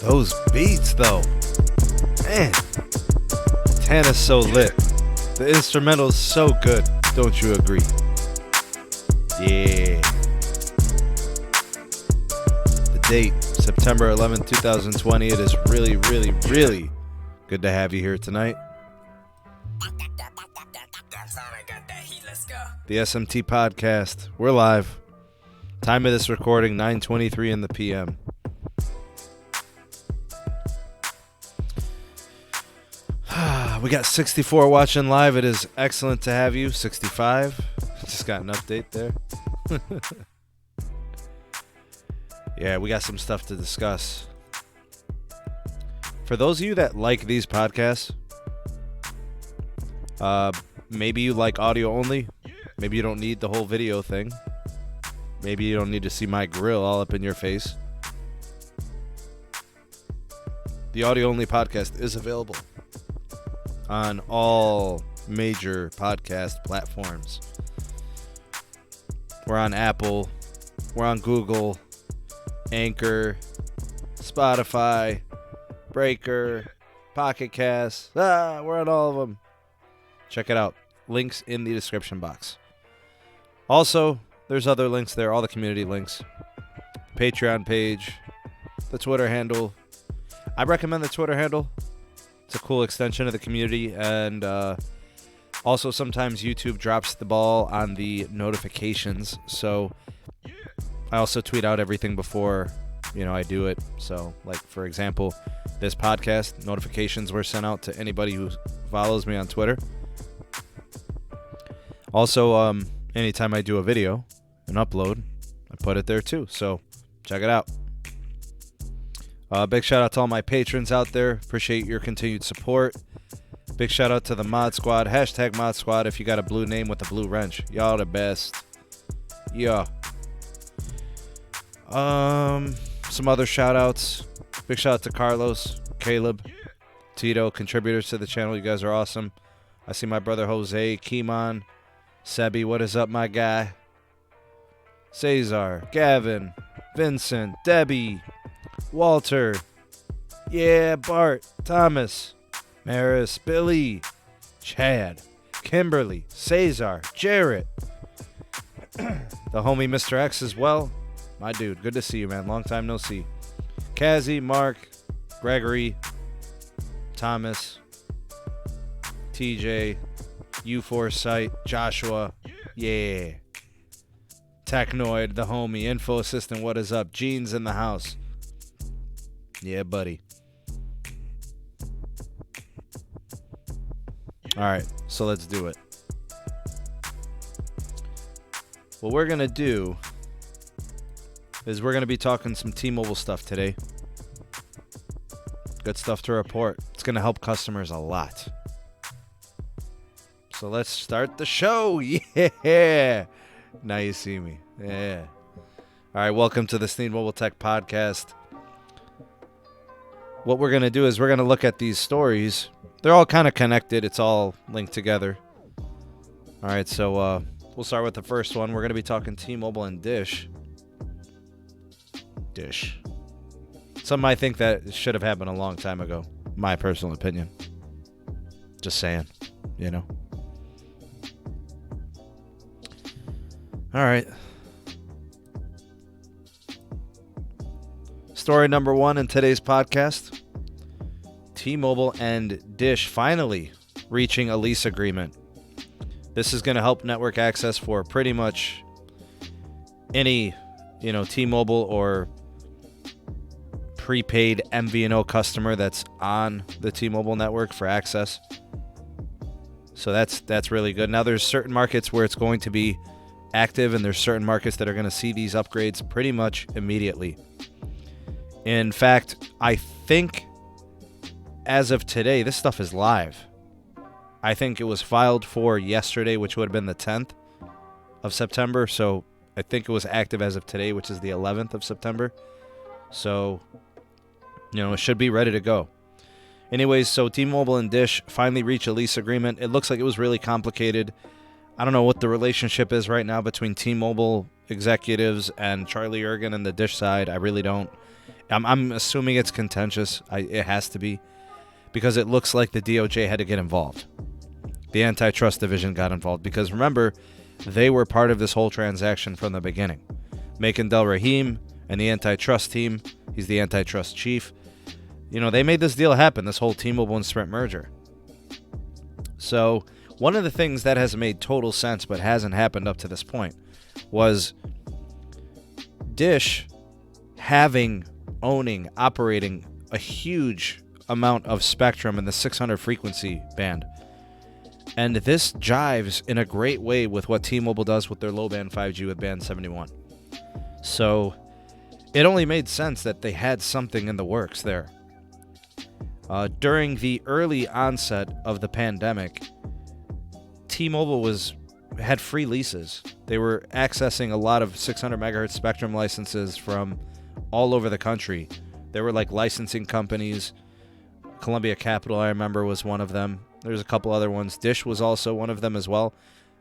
Those beats, though. Man. Tana's so lit. The instrumental is so good. Don't you agree? Yeah. The date, September 11th, 2020. It is really, really, really good to have you here tonight. The SMT Podcast. We're live. Time of this recording, 9:23 in the PM. We got 64 watching live. It is excellent to have you. 65. Just got an update there. Yeah, we got some stuff to discuss. For those of you that like these podcasts, maybe you like audio only. Maybe you don't need the whole video thing. Maybe you don't need to see my grill all up in your face. The audio-only podcast is available on all major podcast platforms. We're on Apple. We're on Google, Anchor, Spotify, Breaker, Pocket Cast. We're on all of them. Check it out. Links in the description box. Also, there's other links there, all the community links. Patreon page, the Twitter handle. I recommend the Twitter handle. It's a cool extension of the community. And also sometimes YouTube drops the ball on the notifications. So I also tweet out everything before, I do it. So, like, for example, this podcast, notifications were sent out to anybody who follows me on Twitter. Also, anytime I do a video, an upload, I put it there too. So check it out. Big shout out to all my patrons out there. Appreciate your continued support. Big shout out to the Mod Squad. Hashtag Mod Squad if you got a blue name with a blue wrench. Y'all the best. Yeah. Some other shout outs. Big shout out to Carlos, Caleb, Tito, contributors to the channel. You guys are awesome. I see my brother Jose, Kimon, Sebi, what is up, my guy? Cesar, Gavin, Vincent, Debbie, Walter, yeah, Bart, Thomas, Maris, Billy, Chad, Kimberly, Cesar, Jarrett, the homie Mr. X as well. My dude, good to see you, man. Long time no see. Kazzy, Mark, Gregory, Thomas, TJ, U4Sight, Joshua, yeah. Technoid, the homie, Info Assistant, what is up? Gene's in the house. Yeah, buddy. Alright, so let's do it. What we're going to do is we're going to be talking some T-Mobile stuff today. Good stuff to report. It's going to help customers a lot. So let's start the show. Yeah. Now you see me. Yeah. All right, welcome to the SMT Mobile Tech Podcast. What we're going to do is we're going to look at these stories. They're all kind of connected. It's all linked together. All right, so we'll start with the first one. We're going to be talking T-Mobile and Dish. Something I think that should have happened a long time ago. My personal opinion. Just saying, All right. Story number one in today's podcast. T-Mobile and Dish finally reaching a lease agreement. This is going to help network access for pretty much any, T-Mobile or prepaid MVNO customer that's on the T-Mobile network for access. So that's really good. Now there's certain markets where it's going to be active, and there's certain markets that are going to see these upgrades pretty much immediately. In fact, I think as of today, this stuff is live. I think it was filed for yesterday, which would have been the 10th of September. So I think it was active as of today, which is the 11th of September. So, it should be ready to go. Anyways, so T-Mobile and Dish finally reached a lease agreement. It looks like it was really complicated. I don't know what the relationship is right now between T-Mobile executives and Charlie Ergen and the Dish side. I really don't. I'm assuming it's contentious. It has to be, because it looks like the DOJ had to get involved. The antitrust division got involved because, remember, they were part of this whole transaction from the beginning. Making Del Rahim and the antitrust team, he's the antitrust chief. They made this deal happen, this whole T-Mobile and Sprint merger. So one of the things that has made total sense but hasn't happened up to this point was Dish owning, operating a huge amount of spectrum in the 600 frequency band. And this jives in a great way with what T-Mobile does with their low-band 5G with Band 71. So it only made sense that they had something in the works there. During the early onset of the pandemic, T-Mobile had free leases. They were accessing a lot of 600 megahertz spectrum licenses from all over the country. There were like licensing companies. Columbia Capital, I remember, was one of them. There's a couple other ones. Dish was also one of them as well.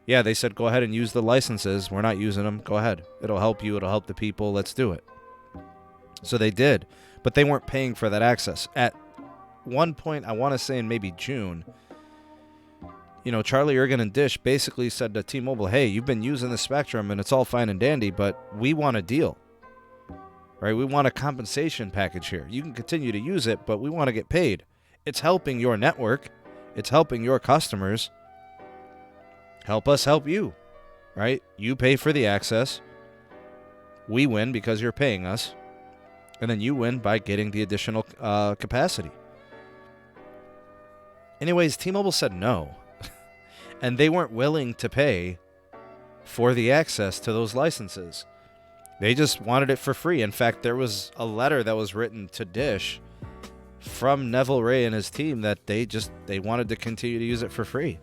Yeah, they said, go ahead and use the licenses. We're not using them. Go ahead. It'll help you. It'll help the people. Let's do it. So they did. But they weren't paying for that access. At one point, I want to say in maybe June, Charlie Ergen and Dish basically said to T-Mobile, hey, you've been using the spectrum and it's all fine and dandy, but we want a deal. Right? We want a compensation package here. You can continue to use it, but we want to get paid. It's helping your network. It's helping your customers. Help us help you, right? You pay for the access. We win because you're paying us. And then you win by getting the additional capacity. Anyways, T-Mobile said no. And they weren't willing to pay for the access to those licenses. They just wanted it for free. In fact, there was a letter that was written to Dish from Neville Ray and his team that they wanted to continue to use it for free.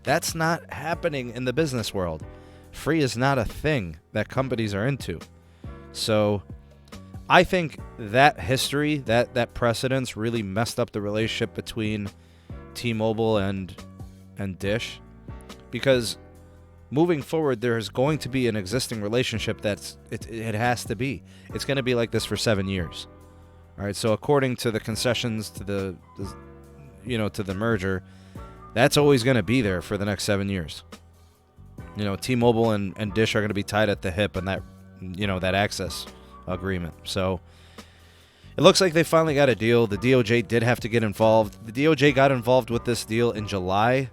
That's not happening in the business world. Free is not a thing that companies are into. So I think that history, that precedence really messed up the relationship between T-Mobile and Dish, because moving forward, there's going to be an existing relationship it has to be. It's going to be like this for 7 years. All right, so according to the concessions to the merger, that's always going to be there for the next 7 years. T-Mobile and Dish are going to be tied at the hip in that access agreement. So it looks like they finally got a deal. The DOJ did have to get involved. The DOJ got involved with this deal in July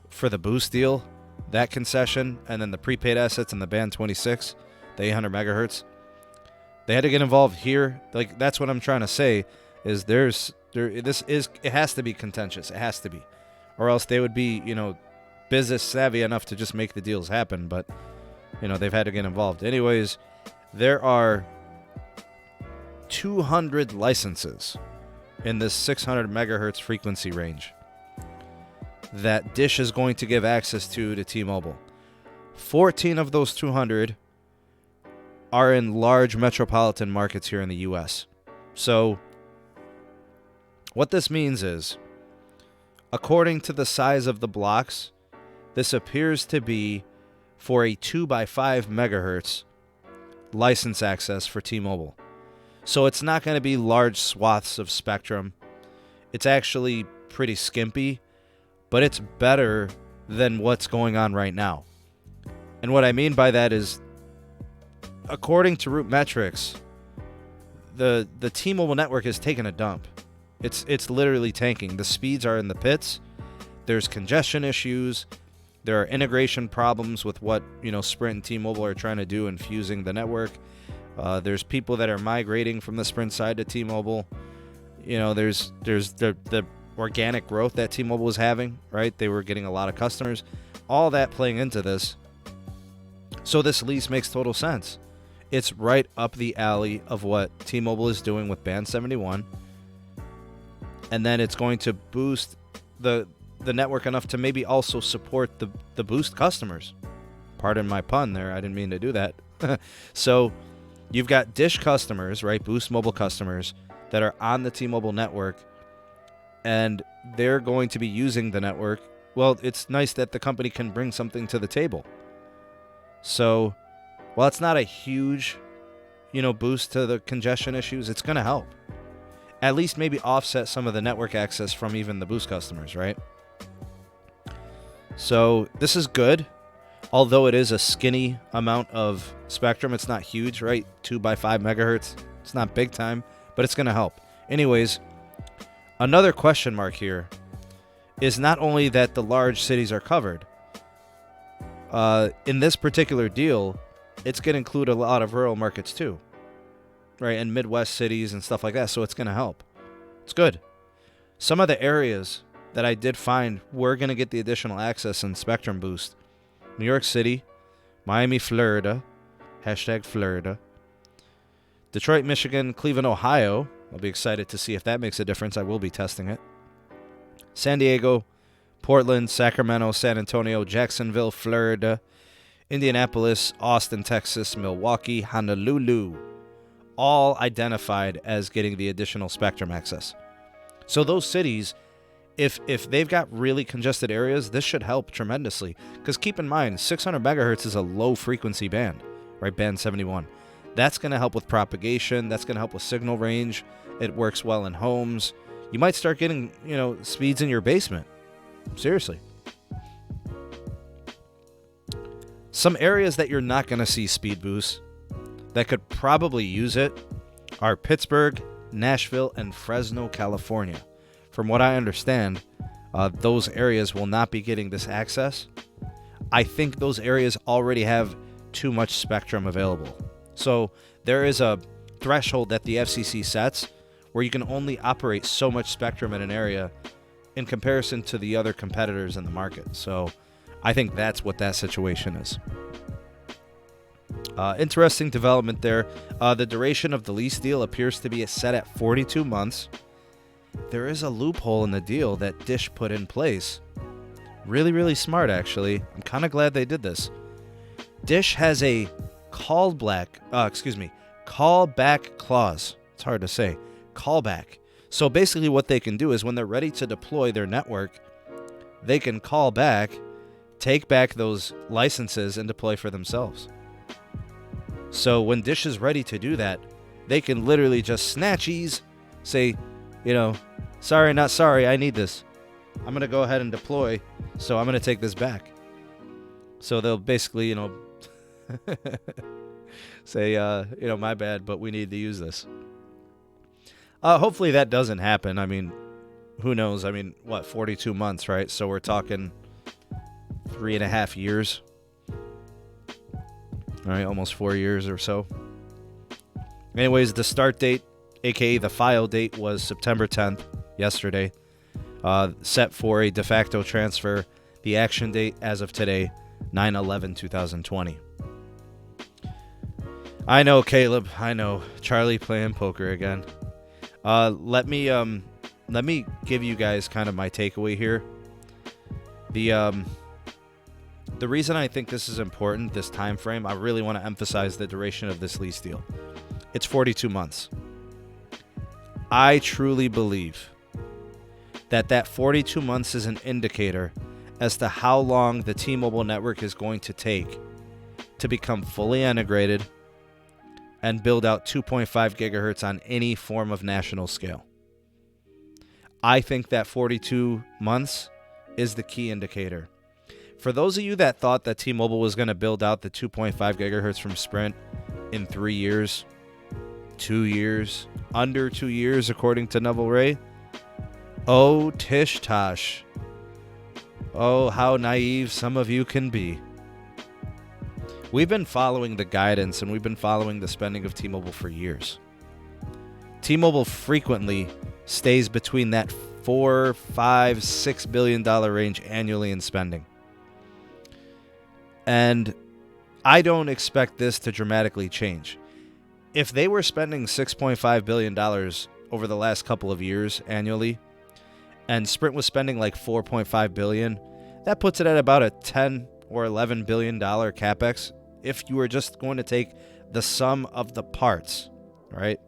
for the Boost deal, that concession, and then the prepaid assets in the Band 26, the 800 megahertz. They had to get involved here. Like, that's what I'm trying to say, is it has to be contentious. It has to be. Or else they would be, business savvy enough to just make the deals happen, but they've had to get involved. Anyways, there are 200 licenses in this 600 megahertz frequency range that Dish is going to give access to T-Mobile. 14 of those 200 are in large metropolitan markets here in the U.S. So what this means is, according to the size of the blocks, this appears to be for a 2x5 megahertz license access for T-Mobile. So it's not going to be large swaths of spectrum. It's actually pretty skimpy, but it's better than what's going on right now. And what I mean by that is, according to Root Metrics, the T-Mobile network is taking a dump. It's literally tanking. The speeds are in the pits. There's congestion issues. There are integration problems with what Sprint and T-Mobile are trying to do in fusing the network. There's people that are migrating from the Sprint side to T-Mobile. There's the organic growth that T-Mobile was having, right? They were getting a lot of customers. All that playing into this. So this lease makes total sense. It's right up the alley of what T-Mobile is doing with Band 71. And then it's going to boost the network enough to maybe also support the Boost customers. Pardon my pun there. I didn't mean to do that. So you've got Dish customers, right? Boost Mobile customers that are on the T-Mobile network, and they're going to be using the network. Well, it's nice that the company can bring something to the table. So while it's not a huge, boost to the congestion issues, it's going to help. At least maybe offset some of the network access from even the boost customers, right? So this is good. Although it is a skinny amount of spectrum, it's not huge, right? 2 by 5 megahertz. It's not big time, but it's going to help. Anyways, another question mark here is not only that the large cities are covered. In this particular deal, it's going to include a lot of rural markets too, right? And Midwest cities and stuff like that, so it's going to help. It's good. Some of the areas that I did find were going to get the additional access and spectrum boost. New York City, Miami, Florida, #Florida, Detroit, Michigan, Cleveland, Ohio. I'll be excited to see if that makes a difference. I will be testing it. San Diego, Portland, Sacramento, San Antonio, Jacksonville, Florida, Indianapolis, Austin, Texas, Milwaukee, Honolulu, all identified as getting the additional spectrum access. So those cities, if they've got really congested areas, this should help tremendously. Because keep in mind, 600 megahertz is a low frequency band, right? Band 71. That's going to help with propagation. That's going to help with signal range. It works well in homes. You might start getting, speeds in your basement. Seriously. Some areas that you're not going to see speed boosts that could probably use it are Pittsburgh, Nashville, and Fresno, California. From what I understand, those areas will not be getting this access. I think those areas already have too much spectrum available. So there is a threshold that the FCC sets where you can only operate so much spectrum in an area in comparison to the other competitors in the market. So I think that's what that situation is. Interesting development there. The duration of the lease deal appears to be set at 42 months. There is a loophole in the deal that Dish put in place. Really, really smart, actually. I'm kind of glad they did this. Dish has a callback clause. It's hard to say. Callback. So basically what they can do is when they're ready to deploy their network, they can call back, take back those licenses, and deploy for themselves. So when Dish is ready to do that, they can literally just snatchies say, sorry, not sorry, I need this. I'm going to go ahead and deploy, so I'm going to take this back. So they'll basically, say, my bad, but we need to use this. Hopefully that doesn't happen. I mean, who knows? 42 months, right? So we're talking 3.5 years. All right, almost 4 years or so. Anyways, the start date, aka the file date, was September 10th, yesterday. Set for a de facto transfer. The action date as of today, 9/11/2020. I know, Caleb. I know. Charlie playing poker again. Let me give you guys kind of my takeaway here. The reason I think this is important, this time frame, I really want to emphasize the duration of this lease deal. It's 42 months. I truly believe that 42 months is an indicator as to how long the T-Mobile network is going to take to become fully integrated and build out 2.5 gigahertz on any form of national scale. I think that 42 months is the key indicator. For those of you that thought that T-Mobile was going to build out the 2.5 gigahertz from Sprint in 3 years, 2 years, under 2 years, according to Neville Ray, oh, tish tosh. Oh, how naive some of you can be. We've been following the guidance and we've been following the spending of T-Mobile for years. T-Mobile frequently stays between that $4, $5, $6 billion range annually in spending. And I don't expect this to dramatically change. If they were spending $6.5 billion over the last couple of years annually, and Sprint was spending like $4.5 billion, that puts it at about a $10 or $11 billion capex if you were just going to take the sum of the parts, right?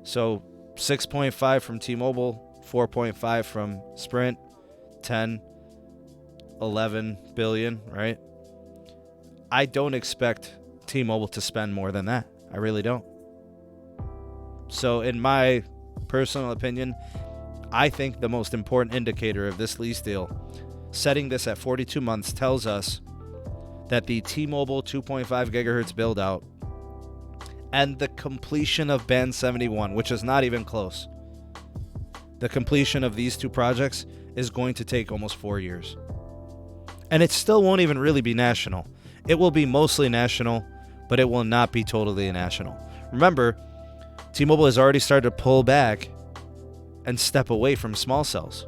So 6.5 from T-Mobile, 4.5 from Sprint, 10, 11 billion, right? I don't expect T-Mobile to spend more than that. I really don't. So in my personal opinion, I think the most important indicator of this lease deal, setting this at 42 months, tells us that the T-Mobile 2.5 gigahertz build out and the completion of Band 71, which is not even close, the completion of these two projects is going to take almost 4 years. And it still won't even really be national. It will be mostly national, but it will not be totally national. Remember, T-Mobile has already started to pull back and step away from small cells.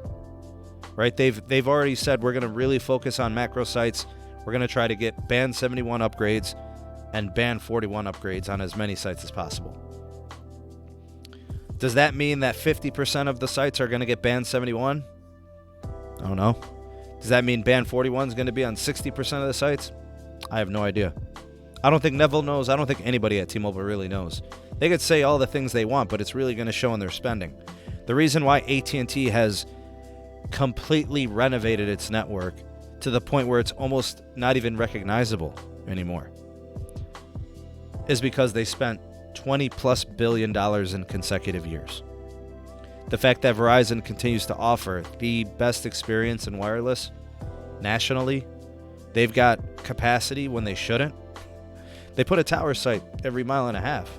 Right? They've already said we're going to really focus on macro sites. We're going to try to get Band 71 upgrades and Band 41 upgrades on as many sites as possible. Does that mean that 50% of the sites are going to get Band 71? I don't know. Does that mean Band 41 is going to be on 60% of the sites? I have no idea. I don't think Neville knows. I don't think anybody at T-Mobile really knows. They could say all the things they want, but it's really going to show in their spending. The reason why AT&T has completely renovated its network to the point where it's almost not even recognizable anymore is because they spent $20+ billion in consecutive years. The fact that Verizon continues to offer the best experience in wireless nationally, they've got capacity when they shouldn't. They put a tower site every mile and a half.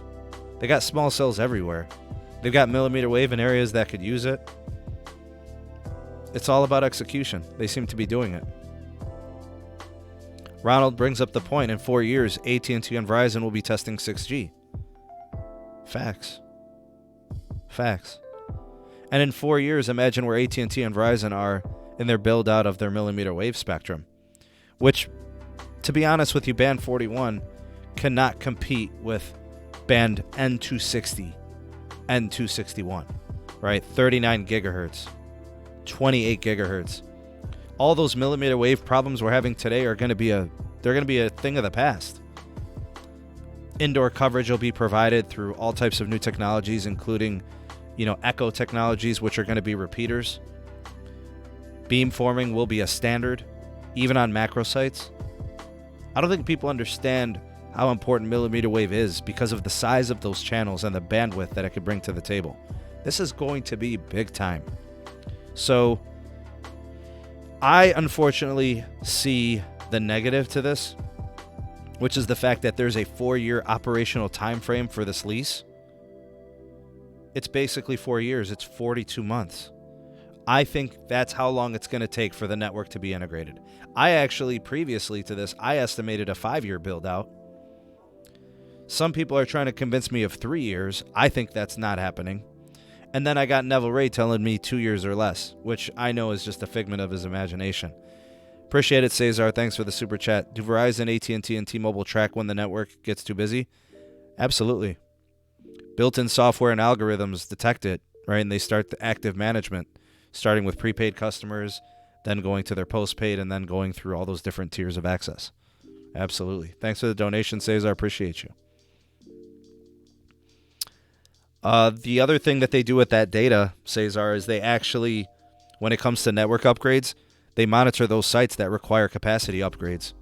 They got small cells everywhere. They've got millimeter wave in areas that could use it. It's all about execution. They seem to be doing it. Ronald brings up the point, in 4 years, AT&T and Verizon will be testing 6G. Facts. And in 4 years, imagine where AT&T and Verizon are in their build out of their millimeter wave spectrum, which, to be honest with you, Band 41 cannot compete with Band N260, N261, right? 39 gigahertz, 28 gigahertz. All those millimeter wave problems we're having today are going to be a thing of the past. Indoor coverage will be provided through all types of new technologies, including, echo technologies, which are going to be repeaters. Beamforming will be a standard, even on macro sites. I don't think people understand how important millimeter wave is because of the size of those channels and the bandwidth that it could bring to the table. This is going to be big time. So I unfortunately see the negative to this, which is the fact that there's a 4-year operational time frame for this lease. It's basically 4 years. It's 42 months. I think that's how long it's going to take for the network to be integrated. I actually, previously to this, I estimated a 5-year build out. Some people are trying to convince me of 3 years. I think that's not happening. And then I got Neville Ray telling me 2 years or less, which I know is just a figment of his imagination. Appreciate it, Cesar. Thanks for the super chat. Do Verizon, AT&T, and T-Mobile track when the network gets too busy? Absolutely. Built-in software and algorithms detect it, right? And they start the active management, starting with prepaid customers, then going to their postpaid, and then going through all those different tiers of access. Absolutely. Thanks for the donation, Cesar. Appreciate you. The other thing that they do with that data, Cesar, is they actually, when it comes to network upgrades, they monitor those sites that require capacity upgrades.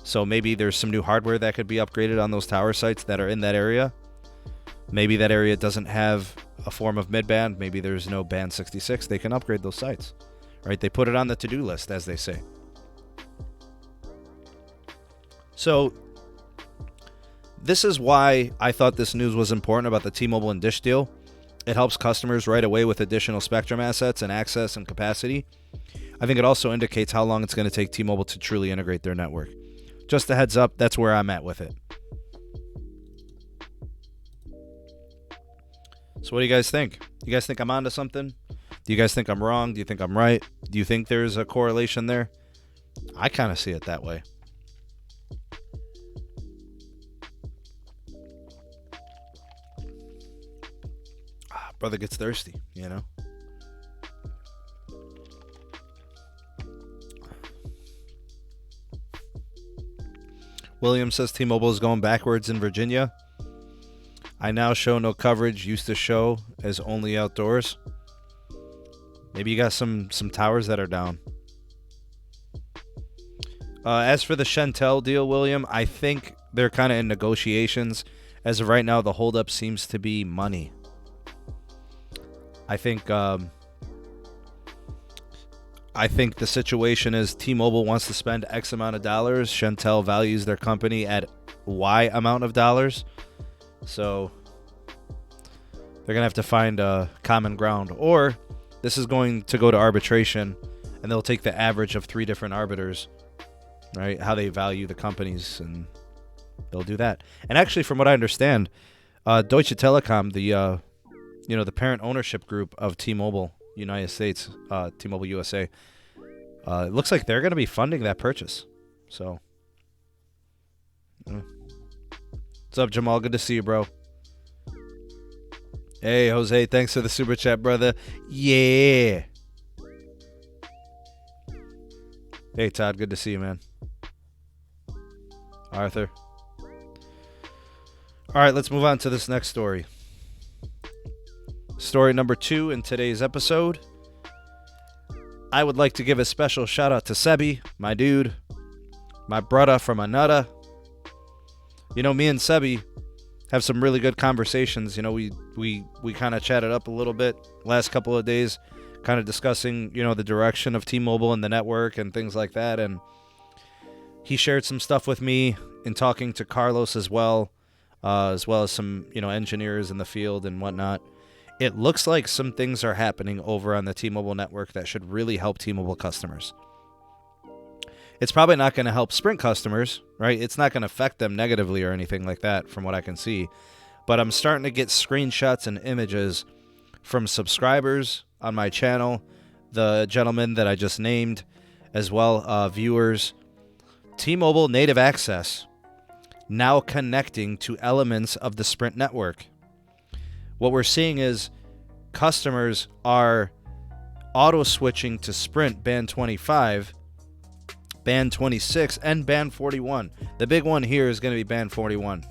So maybe there's some new hardware that could be upgraded on those tower sites that are in that area. Maybe that area doesn't have a form of midband. Maybe there's no band 66. They can upgrade those sites, right? They put it on the to-do list, as they say. So this is why I thought this news was important about the T-Mobile and Dish deal. It helps customers right away with additional spectrum assets and access and capacity. I think it also indicates how long it's going to take T-Mobile to truly integrate their network. Just a heads up, that's where I'm at with it. So what do you guys think? You guys think I'm onto something? Do you guys think I'm wrong? Do you think I'm right? Do you think there's a correlation there? I kind of see it that way. Brother gets thirsty, William says T-Mobile is going backwards in Virginia. I now show no coverage. Used to show as only outdoors. Maybe you got some towers that are down. As for the Shentel deal, William, I think they're kind of in negotiations. As of right now, the holdup seems to be money. I think the situation is T-Mobile wants to spend X amount of dollars. Chantel values their company at Y amount of dollars. So they're going to have to find a common ground. Or this is going to go to arbitration, and they'll take the average of 3 different arbiters, right? How they value the companies, and they'll do that. And actually, from what I understand, Deutsche Telekom, the parent ownership group of T-Mobile United States, T-Mobile USA, it looks like they're going to be funding that purchase. So, what's up, Jamaal? Good to see you, bro. Hey, Jose, thanks for the super chat, brother. Yeah. Hey, Todd, good to see you, man. Arthur. All right, let's move on to this next story. Story number 2 in today's episode. I would like to give a special shout out to Sebi, my dude, my brother from another. You know, me and Sebi have some really good conversations. You know, we kind of chatted up a little bit last couple of days, kind of discussing, you know, the direction of T-Mobile and the network and things like that. And he shared some stuff with me in talking to Carlos as well as some, you know, engineers in the field and whatnot. It looks like some things are happening over on the T-Mobile network that should really help T-Mobile customers. It's probably not going to help Sprint customers, right? It's not going to affect them negatively or anything like that from what I can see. But I'm starting to get screenshots and images from subscribers on my channel, the gentleman that I just named, as well viewers. T-Mobile native access now connecting to elements of the Sprint network. What we're seeing is customers are auto-switching to Sprint Band 25, Band 26, and Band 41. The big one here is going to be Band 41.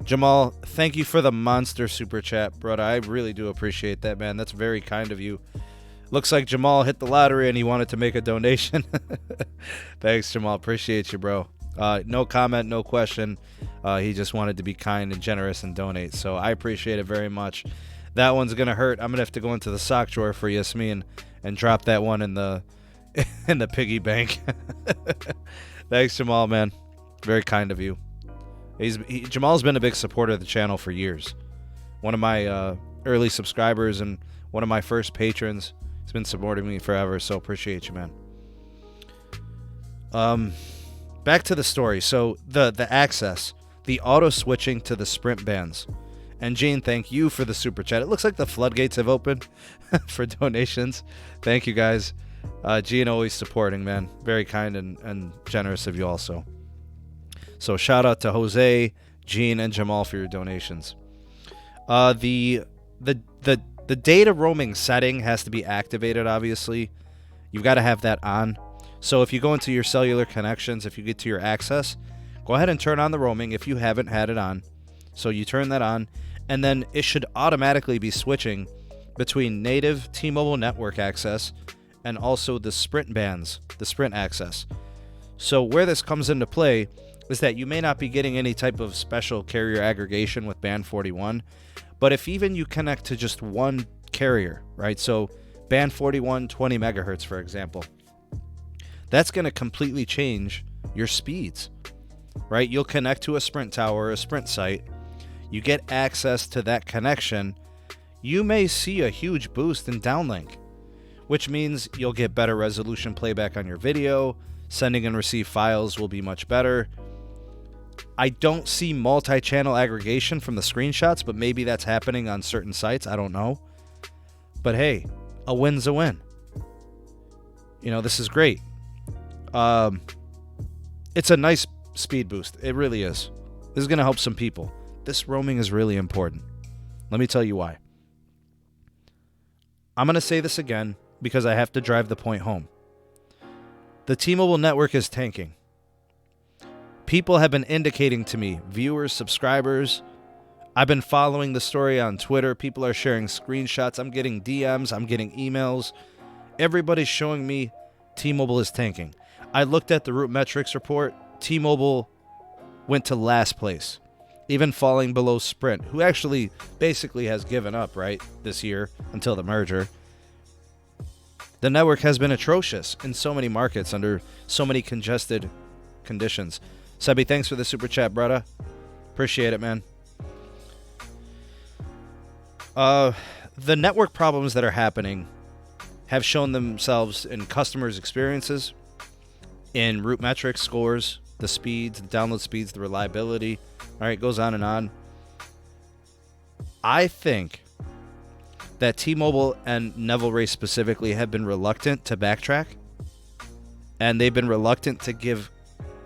Jamaal, thank you for the monster super chat, brother. I really do appreciate that, man. That's very kind of you. Looks like Jamaal hit the lottery and he wanted to make a donation. Thanks, Jamaal. Appreciate you, bro. No comment, no question. He just wanted to be kind and generous and donate. So I appreciate it very much. That one's going to hurt. I'm going to have to go into the sock drawer for Yasmin and drop that one in the piggy bank. Thanks, Jamaal, man. Very kind of you. Jamaal's been a big supporter of the channel for years. One of my early subscribers and one of my first patrons. He's been supporting me forever, so appreciate you, man. Back to the story. So the access, the auto switching to the Sprint bands. And Gene, thank you for the super chat. It looks like the floodgates have opened for donations. Thank you, guys. Gene always supporting, man. Very kind and generous of you also. So shout out to Jose, Gene, and Jamaal for your donations. The data roaming setting has to be activated, obviously. You've got to have that on. So if you go into your cellular connections, if you get to your access, go ahead and turn on the roaming if you haven't had it on. So you turn that on, and then it should automatically be switching between native T-Mobile network access and also the Sprint bands, the Sprint access. So where this comes into play is that you may not be getting any type of special carrier aggregation with Band 41, but if even you connect to just one carrier, right? So Band 41, 20 megahertz, for example, that's going to completely change your speeds, right? You'll connect to a Sprint tower, a Sprint site. You get access to that connection. You may see a huge boost in downlink, which means you'll get better resolution playback on your video. Sending and receive files will be much better. I don't see multi-channel aggregation from the screenshots, but maybe that's happening on certain sites. I don't know. But hey, a win's a win. You know, this is great. It's a nice speed boost. It really is. This is going to help some people. This roaming is really important. Let me tell you why. I'm going to say this again because I have to drive the point home. The T-Mobile network is tanking. People have been indicating to me, viewers, subscribers. I've been following the story on Twitter. People are sharing screenshots. I'm getting DMs. I'm getting emails. Everybody's showing me T-Mobile is tanking. I looked at the Root Metrics report. T-Mobile went to last place. even falling below Sprint, who actually basically has given up, right, this year until the merger. The network has been atrocious in so many markets under so many congested conditions. Sebi, thanks for the super chat, brother. Appreciate it, man. The network problems that are happening have shown themselves in customers' experiences, in route metrics scores, the speeds, the download speeds, the reliability. All right, it goes on and on. I think that T-Mobile and Neville Rayz specifically have been reluctant to backtrack, and they've been reluctant to give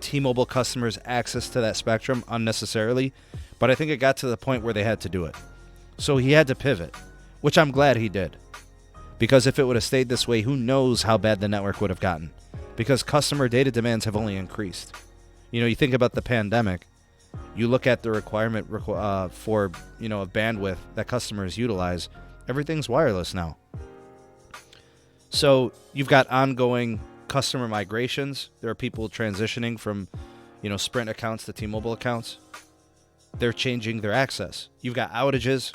T-Mobile customers access to that spectrum unnecessarily, but I think it got to the point where they had to do it. So he had to pivot, which I'm glad he did, because if it would have stayed this way, who knows how bad the network would have gotten, because customer data demands have only increased. You know, you think about the pandemic, you look at the requirement for, you know, a bandwidth that customers utilize, everything's wireless now. So you've got ongoing customer migrations. There are people transitioning from, you know, Sprint accounts to T-Mobile accounts. They're changing their access. You've got outages.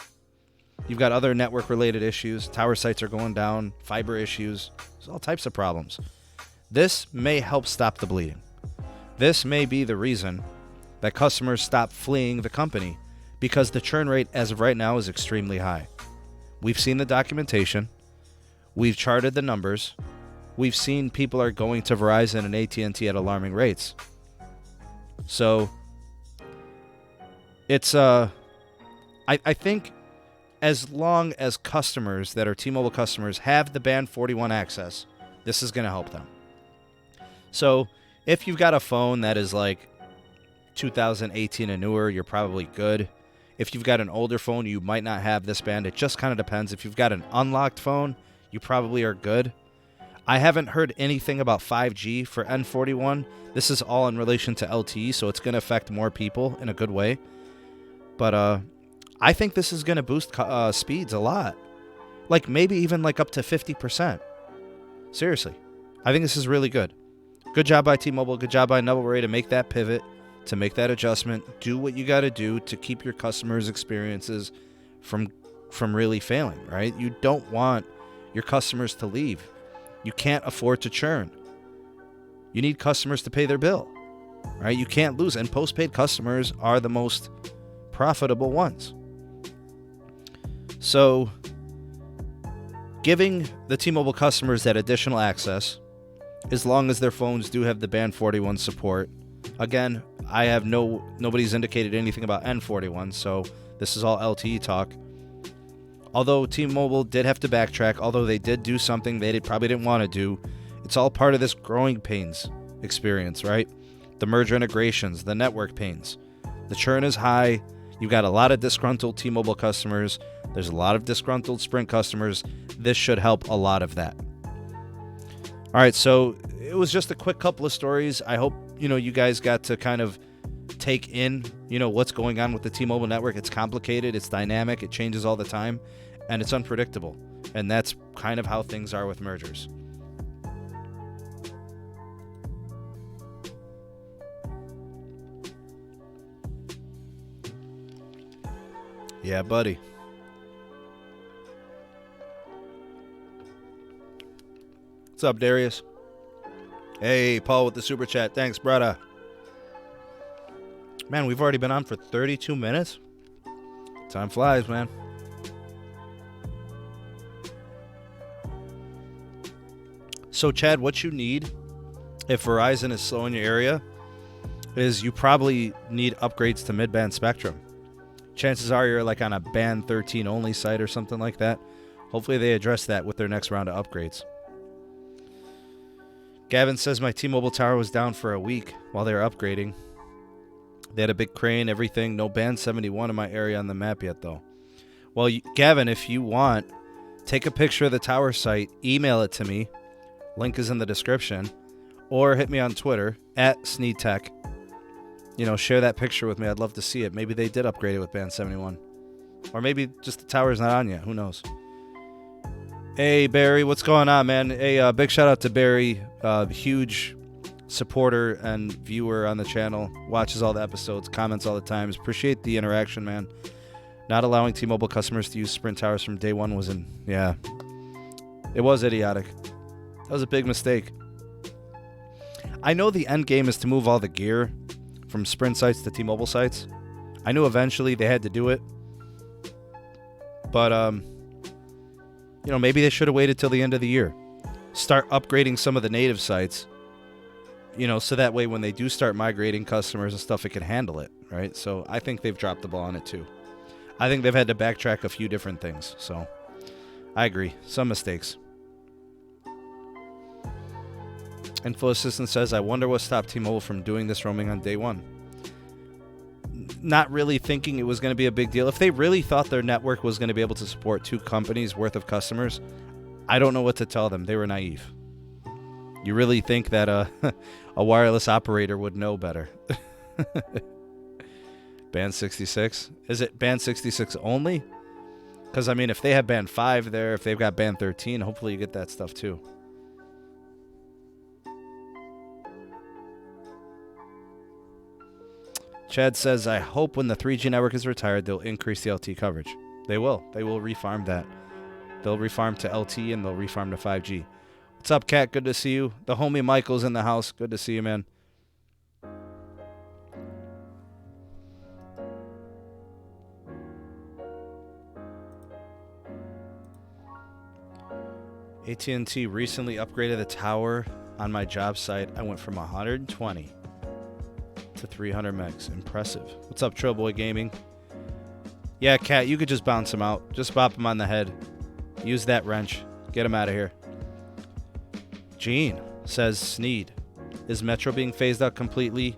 You've got other network-related issues. Tower sites are going down. Fiber issues. There's all types of problems. This may help stop the bleeding. This may be the reason that customers stop fleeing the company, because the churn rate as of right now is extremely high. We've seen the documentation. We've charted the numbers. We've seen people are going to Verizon and AT&T at alarming rates. So it's I think as long as customers that are T-Mobile customers have the Band 41 access, this is going to help them. So if you've got a phone that is like 2018 and newer, you're probably good. If you've got an older phone, you might not have this band. It just kind of depends. If you've got an unlocked phone, you probably are good. I haven't heard anything about 5G for N41. This is all in relation to LTE, so it's going to affect more people in a good way. But I think this is going to boost speeds a lot. Like maybe even like up to 50%. Seriously. I think this is really good. Good job by T-Mobile. Good job by Neville Ray to make that pivot, to make that adjustment. Do what you got to do to keep your customers' experiences from really failing, right? You don't want your customers to leave. You can't afford to churn. You need customers to pay their bill, right? You can't lose. And postpaid customers are the most profitable ones. So giving the T-Mobile customers that additional access, as long as their phones do have the Band 41 support. Again, I have nobody's indicated anything about N41, so this is all LTE talk. Although T-Mobile did have to backtrack, although they did do something they probably didn't want to do, it's all part of this growing pains experience, right? The merger integrations, the network pains. The churn is high. You've got a lot of disgruntled T-Mobile customers. There's a lot of disgruntled Sprint customers. This should help a lot of that. All right, so it was just a quick couple of stories. I hope, you guys got to kind of take in, what's going on with the T-Mobile network. It's complicated, it's dynamic, it changes all the time, and it's unpredictable. And that's kind of how things are with mergers. Yeah, buddy. What's up, Darius? Hey, Paul with the super chat. Thanks, brother. Man, we've already been on for 32 minutes. Time flies, man. So, Chad, what you need if Verizon is slow in your area is you probably need upgrades to mid-band spectrum. Chances are you're like on a Band 13 only site or something like that. Hopefully they address that with their next round of upgrades. Gavin says my T-Mobile tower was down for a week while they were upgrading. They had a big crane, everything. No Band 71 in my area on the map yet, though. Well, Gavin, if you want, take a picture of the tower site, email it to me. Link is in the description. Or hit me on Twitter, @SneedTech. Share that picture with me. I'd love to see it. Maybe they did upgrade it with Band 71. Or maybe just the tower's not on yet. Who knows? Hey, Barry. What's going on, man? Hey, big shout out to Barry. Huge supporter and viewer on the channel. Watches all the episodes, comments all the times. Appreciate the interaction, man. Not allowing T-Mobile customers to use Sprint towers from day one was it was idiotic. That was a big mistake. I know the end game is to move all the gear from Sprint sites to T-Mobile sites. I knew eventually they had to do it. But, maybe they should have waited till the end of the year. Start upgrading some of the native sites, so that way when they do start migrating customers and stuff, it can handle it, right? So I think they've dropped the ball on it too. I think they've had to backtrack a few different things. So I agree. Some mistakes. Info Assistant says, I wonder what stopped T-Mobile from doing this roaming on day one. Not really thinking it was going to be a big deal. If they really thought their network was going to be able to support 2 companies worth of customers, I don't know what to tell them. They were naive. You really think that a wireless operator would know better? Band 66? Is it Band 66 only? Because, if they have Band 5 there, if they've got Band 13, hopefully you get that stuff too. Chad says, I hope when the 3G network is retired, they'll increase the LT coverage. They will. They will refarm that. They'll refarm to LT and they'll refarm to 5G. What's up, Kat? Good to see you. The homie Michael's in the house. Good to see you, man. AT&T recently upgraded the tower on my job site. I went from 120 to 300 megs. Impressive. What's up, Trailboy Gaming? Yeah, Kat, you could just bounce him out. Just bop him on the head. Use that wrench. Get him out of here. Gene says, Sneed, is Metro being phased out completely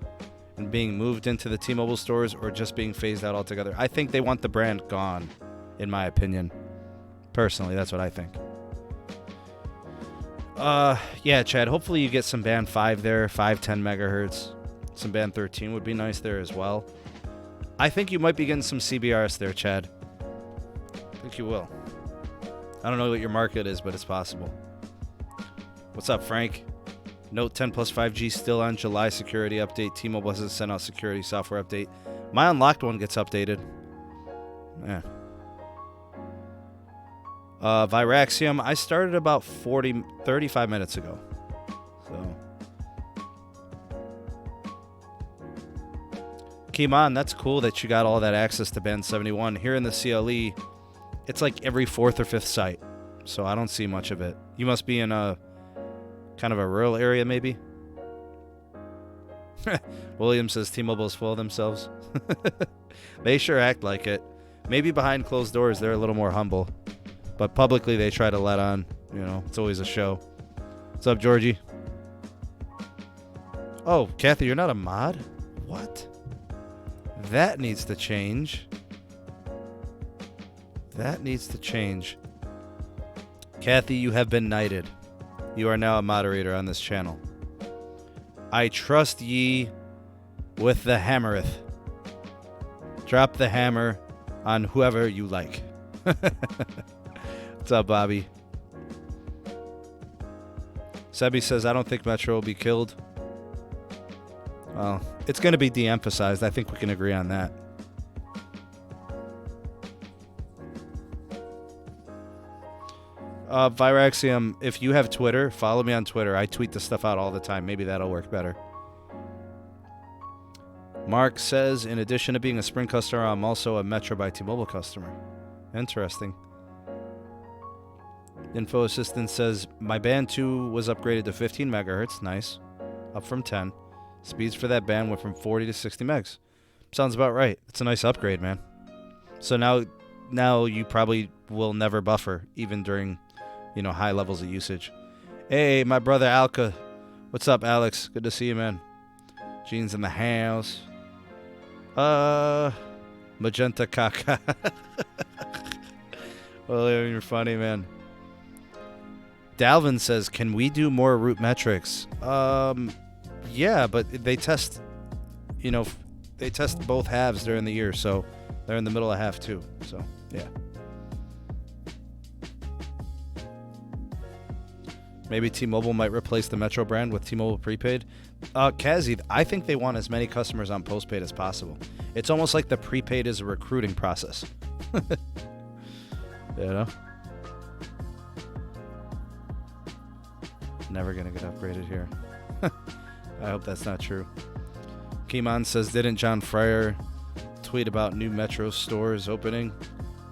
and being moved into the T-Mobile stores or just being phased out altogether? I think they want the brand gone, in my opinion. Personally, that's what I think. Yeah, Chad, hopefully you get some Band 5 there, 510 megahertz. Some Band 13 would be nice there as well. I think you might be getting some CBRS there, Chad. I think you will. I don't know what your market is, but it's possible. What's up, Frank? Note 10 plus 5G still on July security update. T-Mobile hasn't sent out security software update. My unlocked one gets updated. Yeah. Viraxium, I started about 35 minutes ago. So. Kimon, that's cool that you got all that access to Band 71. Here in the CLE, it's like every 4th or 5th site. So I don't see much of it. You must be in a kind of a rural area, maybe? William says T-Mobile's full of themselves. They sure act like it. Maybe behind closed doors, they're a little more humble. But publicly, they try to let on. It's always a show. What's up, Georgie? Oh, Kathy, you're not a mod? What? That needs to change. That needs to change. Kathy, you have been knighted. You are now a moderator on this channel. I trust ye with the hammereth. Drop the hammer on whoever you like. What's up, Bobby? Sebi says, I don't think Metro will be killed. Well, it's going to be de-emphasized. I think we can agree on that. Viraxium, if you have Twitter, follow me on Twitter. I tweet this stuff out all the time. Maybe that'll work better. Mark says, in addition to being a Sprint customer, I'm also a Metro by T-Mobile customer. Interesting. Info Assistant says, my Band 2 was upgraded to 15 megahertz. Nice. Up from 10. Speeds for that band went from 40 to 60 megs. Sounds about right. It's a nice upgrade, man. So now you probably will never buffer, even during, high levels of usage. Hey, my brother Alka. What's up, Alex? Good to see you, man. Gene's in the house. Magenta caca. Well, you're funny, man. Dalvin says, can we do more route metrics? Yeah, but they test, they test both halves during the year, so they're in the middle of half too. So, yeah. Maybe T-Mobile might replace the Metro brand with T-Mobile prepaid. Kazi, I think they want as many customers on postpaid as possible. It's almost like the prepaid is a recruiting process. You know? Never gonna get upgraded here. I hope that's not true. Kimon says, didn't John Fryer tweet about new Metro stores opening?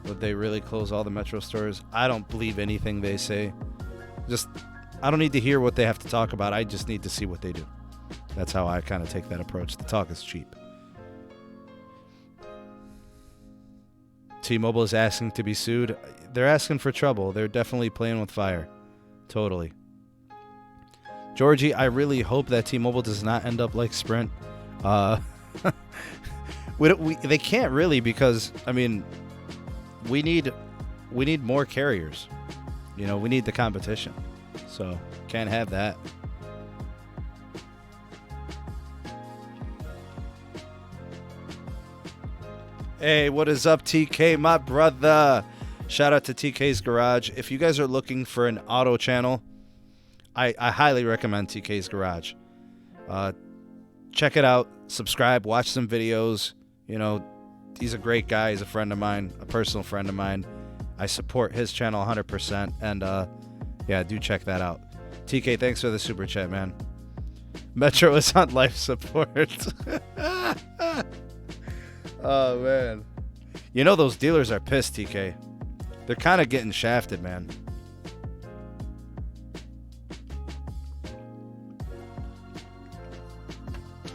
Would they really close all the Metro stores? I don't believe anything they say. I don't need to hear what they have to talk about. I just need to see what they do. That's how I kind of take that approach. The talk is cheap. T-Mobile is asking to be sued. They're asking for trouble. They're definitely playing with fire. Totally. Georgie, I really hope that T-Mobile does not end up like Sprint. They can't really, because, I mean, we need more carriers. You know, we need the competition. So, can't have that. Hey, what is up, TK, my brother? Shout out to TK's Garage. If you guys are looking for an auto channel, I highly recommend TK's Garage. Check it out. Subscribe. Watch some videos. You know, he's a great guy. He's a friend of mine, a personal friend of mine. I support his channel 100%. And, yeah, do check that out. TK, thanks for the super chat, man. Metro is on life support. Oh, man. You know those dealers are pissed, TK. They're kind of getting shafted, man.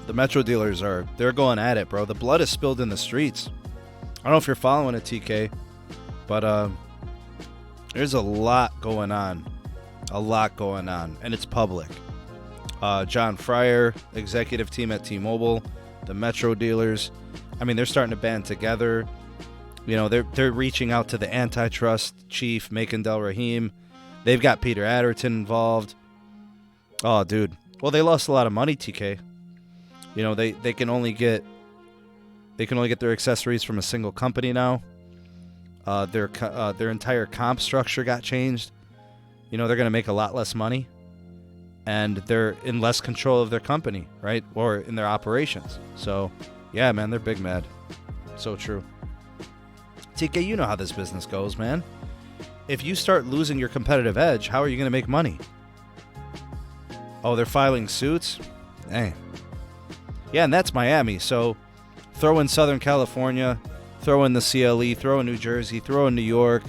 The Metro dealers they're going at it, bro. The blood is spilled in the streets. I don't know if you're following it, TK, but there's a lot going on. And it's public. John Fryer, executive team at T-Mobile, the Metro dealers, I mean, they're starting to band together. You know, they're reaching out to the antitrust chief, Makan Del Rahim. They've got Peter Adderton involved. Oh, dude. Well, they lost a lot of money, TK. You know, they can only get their accessories from a single company now. Their entire comp structure got changed. You know, they're going to make a lot less money, and they're in less control of their company, right? Or in their operations. So, yeah, man, they're big mad. So true. TK, you know how this business goes, man. If you start losing your competitive edge, how are you going to make money? Oh, they're filing suits? Hey. Yeah, and that's Miami. So throw in Southern California, throw in the CLE, throw in New Jersey, throw in New York,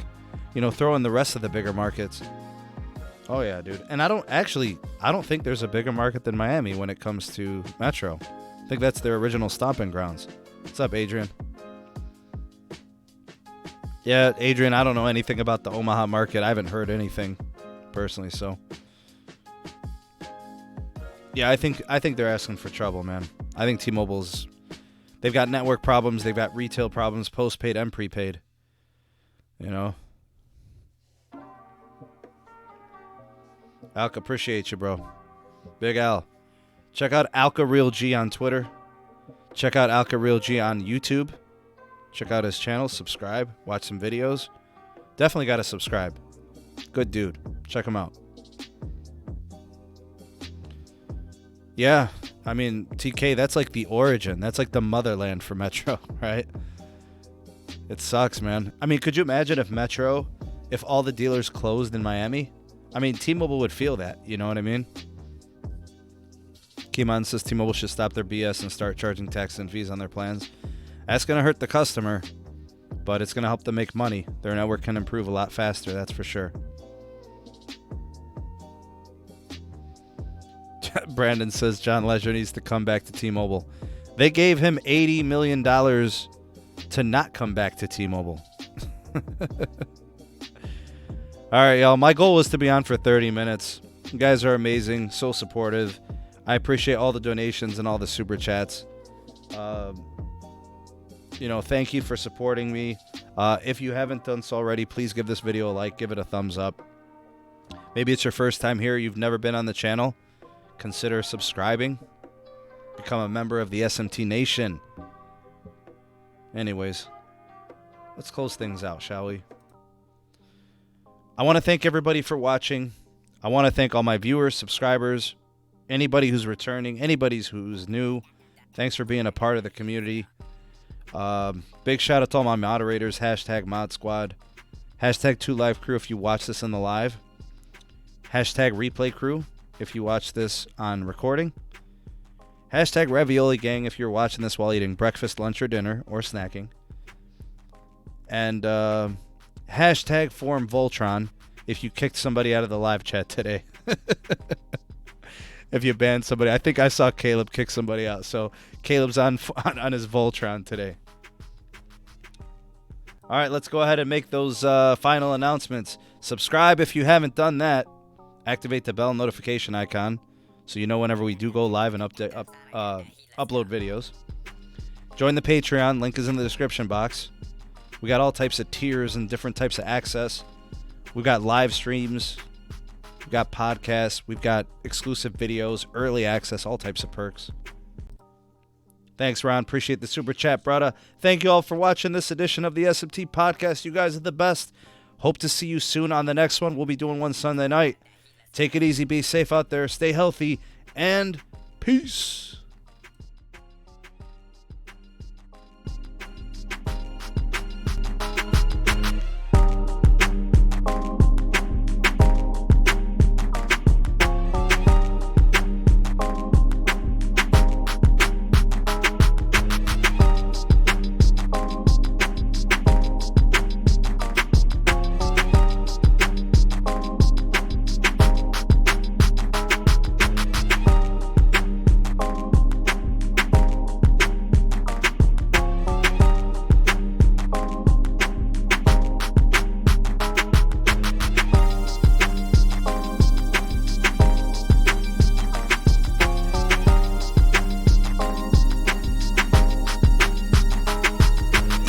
you know, throw in the rest of the bigger markets. Oh, yeah, dude. And I don't think there's a bigger market than Miami when it comes to Metro. I think that's their original stomping grounds. What's up, Adrian? Yeah, Adrian, I don't know anything about the Omaha market. I haven't heard anything personally, so. Yeah, I think they're asking for trouble, man. I think T-Mobile's, they've got network problems, they've got retail problems, postpaid and prepaid. You know? Alka, appreciate you, bro. Big Al. Check out Alka Real G on Twitter. Check out Alka Real G on YouTube. Check out his channel. Subscribe. Watch some videos. Definitely got to subscribe. Good dude. Check him out. Yeah. I mean, TK, that's like the origin. That's like the motherland for Metro, right? It sucks, man. I mean, could you imagine if all the dealers closed in Miami? I mean, T-Mobile would feel that. You know what I mean? Kimon says T-Mobile should stop their BS and start charging tax and fees on their plans. That's going to hurt the customer, but it's going to help them make money. Their network can improve a lot faster, that's for sure. Brandon says John Legere needs to come back to T-Mobile. They gave him $80 million to not come back to T-Mobile. All right, y'all. My goal was to be on for 30 minutes. You guys are amazing, so supportive. I appreciate all the donations and all the super chats. You know, thank you for supporting me. If you haven't done so already, please give this video a like, give it a thumbs up. Maybe it's your first time here, you've never been on the channel. Consider subscribing. Become a member of the SMT Nation. Anyways, let's close things out, shall we? I want to thank everybody for watching. I want to thank all my viewers, subscribers, anybody who's returning, anybody who's new, thanks for being a part of the community. Big shout out to all my moderators, hashtag Mod Squad, hashtag 2Live Crew if you watch this in the live, hashtag Replay Crew if you watch this on recording, hashtag Ravioli Gang if you're watching this while eating breakfast, lunch, or dinner, or snacking, and hashtag Forum Voltron if you kicked somebody out of the live chat today. If you banned somebody. I think I saw Caleb kick somebody out. So Caleb's on his Voltron today. All right, let's go ahead and make those final announcements. Subscribe if you haven't done that. Activate the bell notification icon so you know whenever we do go live and upload videos. Join the Patreon. Link is in the description box. We got all types of tiers and different types of access. We've got live streams. We've got podcasts. We've got exclusive videos, early access, all types of perks. Thanks, Ron. Appreciate the super chat, brother. Thank you all for watching this edition of the SMT Podcast. You guys are the best. Hope to see you soon on the next one. We'll be doing one Sunday night. Take it easy. Be safe out there. Stay healthy. And peace.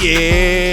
Yeah.